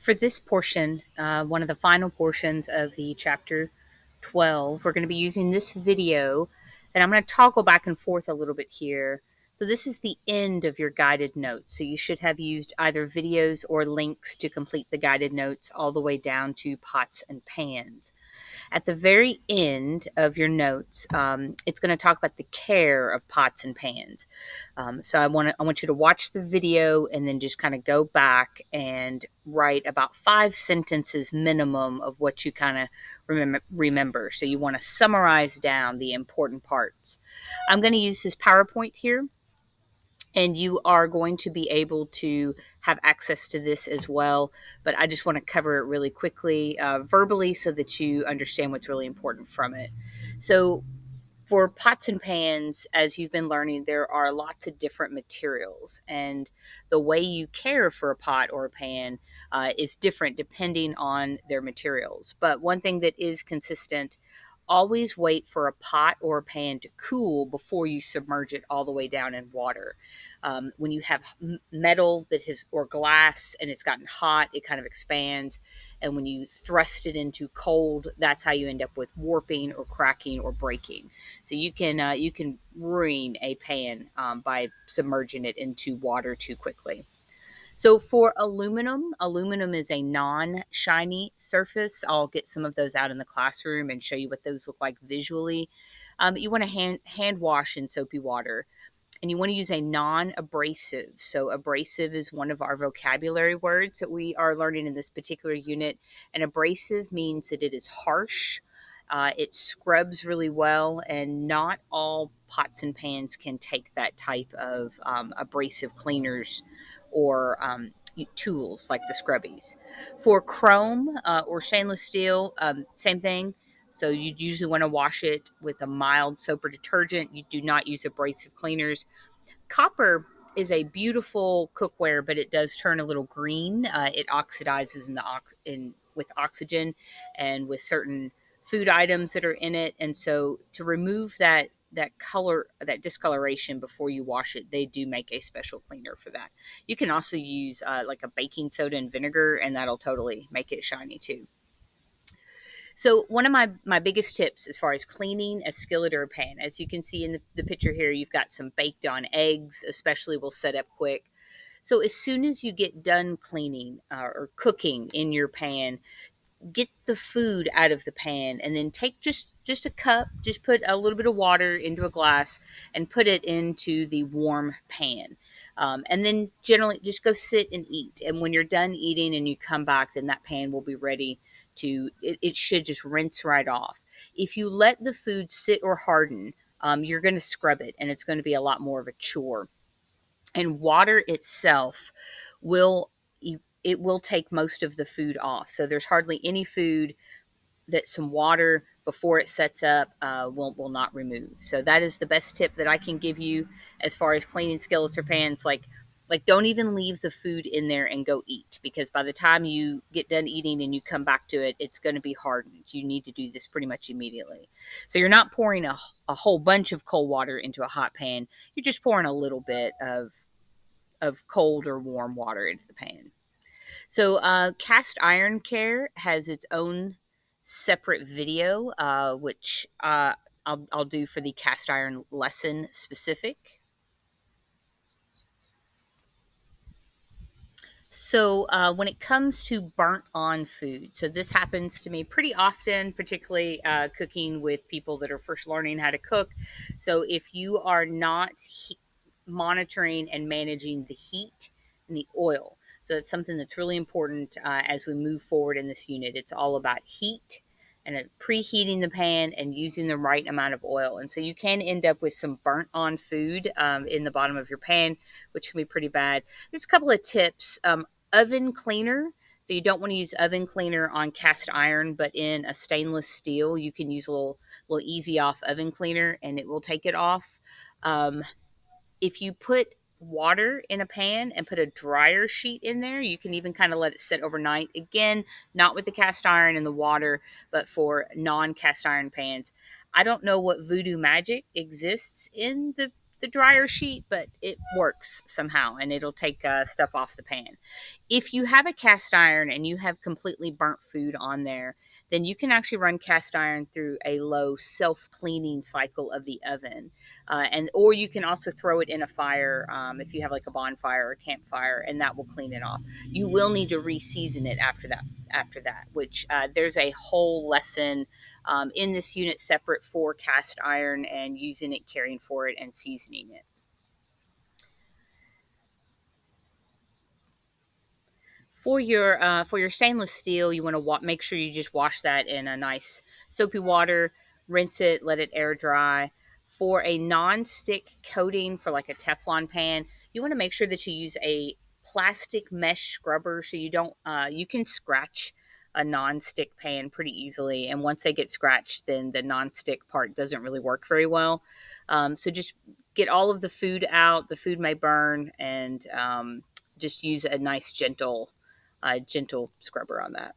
For this portion, one of the final portions of the chapter 12, we're going to be using this video, and I'm going to toggle back and forth a little bit here. So this is the end of your guided notes. So you should have used either videos or links to complete the guided notes all the way down to pots and pans. At the very end of your notes, it's going to talk about the care of pots and pans. So I want you to watch the video and then just kind of go back and write about 5 sentences minimum of what you kind of remember. So you want to summarize down the important parts. I'm going to use this PowerPoint here, and you are going to be able to have access to this as well. But I just want to cover it really quickly verbally so that you understand what's really important from it. So for pots and pans, as you've been learning, there are lots of different materials, and the way you care for a pot or a pan is different depending on their materials. But one thing that is consistent: always wait for a pot or a pan to cool before you submerge it all the way down in water. When you have metal that has or glass and it's gotten hot, it kind of expands, and when you thrust it into cold, that's how you end up with warping or cracking or breaking. So you can ruin a pan by submerging it into water too quickly. So for aluminum, aluminum is a non-shiny surface. I'll get some of those out in the classroom and show you what those look like visually. You want to hand wash in soapy water, and you want to use a non-abrasive. So abrasive is one of our vocabulary words that we are learning in this particular unit. An abrasive means that it is harsh. It scrubs really well, and not all pots and pans can take that type of abrasive cleaners or tools like the scrubbies. For chrome or stainless steel, same thing. So you usually want to wash it with a mild soap or detergent. You do not use abrasive cleaners. Copper is a beautiful cookware, but it does turn a little green. It oxidizes in with oxygen and with certain food items that are in it. And so to remove that color, that discoloration before you wash it, they do make a special cleaner for that. You can also use like a baking soda and vinegar, and that'll totally make it shiny too. So one of my biggest tips as far as cleaning a skillet or a pan, as you can see in the picture here, you've got some baked on eggs, especially will set up quick. So as soon as you get done cleaning or cooking in your pan, get the food out of the pan and then take just a cup, just put a little bit of water into a glass and put it into the warm pan, and then generally just go sit and eat. And when you're done eating and you come back, then that pan will be ready to it should just rinse right off. If you let the food sit or harden, you're going to scrub it, and it's going to be a lot more of a chore. And water itself will it will take most of the food off. So there's hardly any food that some water before it sets up will not remove. So that is the best tip that I can give you as far as cleaning skillets or pans. Like don't even leave the food in there and go eat, because by the time you get done eating and you come back to it, it's going to be hardened. You need to do this pretty much immediately. So you're not pouring a whole bunch of cold water into a hot pan. You're just pouring a little bit of cold or warm water into the pan. So, cast iron care has its own separate video, which I'll do for the cast iron lesson specific. So, when it comes to burnt on food, so this happens to me pretty often, particularly cooking with people that are first learning how to cook. So, if you are not monitoring and managing the heat and the oil, so it's something that's really important as we move forward in this unit. It's all about heat and preheating the pan and using the right amount of oil. And so you can end up with some burnt on food in the bottom of your pan, which can be pretty bad. There's a couple of tips. Oven cleaner. So you don't want to use oven cleaner on cast iron, but in a stainless steel, you can use a little easy off oven cleaner and it will take it off. If you put water in a pan and put a dryer sheet in there, you can even kind of let it sit overnight. Again, not with the cast iron and the water, but for non-cast iron pans. I don't know what voodoo magic exists in the dryer sheet, but it works somehow, and it'll take stuff off the pan. If you have a cast iron and you have completely burnt food on there, then you can actually run cast iron through a low self-cleaning cycle of the oven, and or you can also throw it in a fire, if you have like a bonfire or a campfire, and that will clean it off. You will need to re-season it after that. After that, which there's a whole lesson in this unit separate for cast iron and using it, caring for it, and seasoning it. For your stainless steel, you want to make sure you just wash that in a nice soapy water, rinse it, let it air dry. For a non-stick coating for like a Teflon pan, you want to make sure that you use a plastic mesh scrubber so you don't you can scratch a non-stick pan pretty easily, and once they get scratched, then the non-stick part doesn't really work very well. So just get all of the food out. The food may burn, and just use a nice gentle scrubber on that.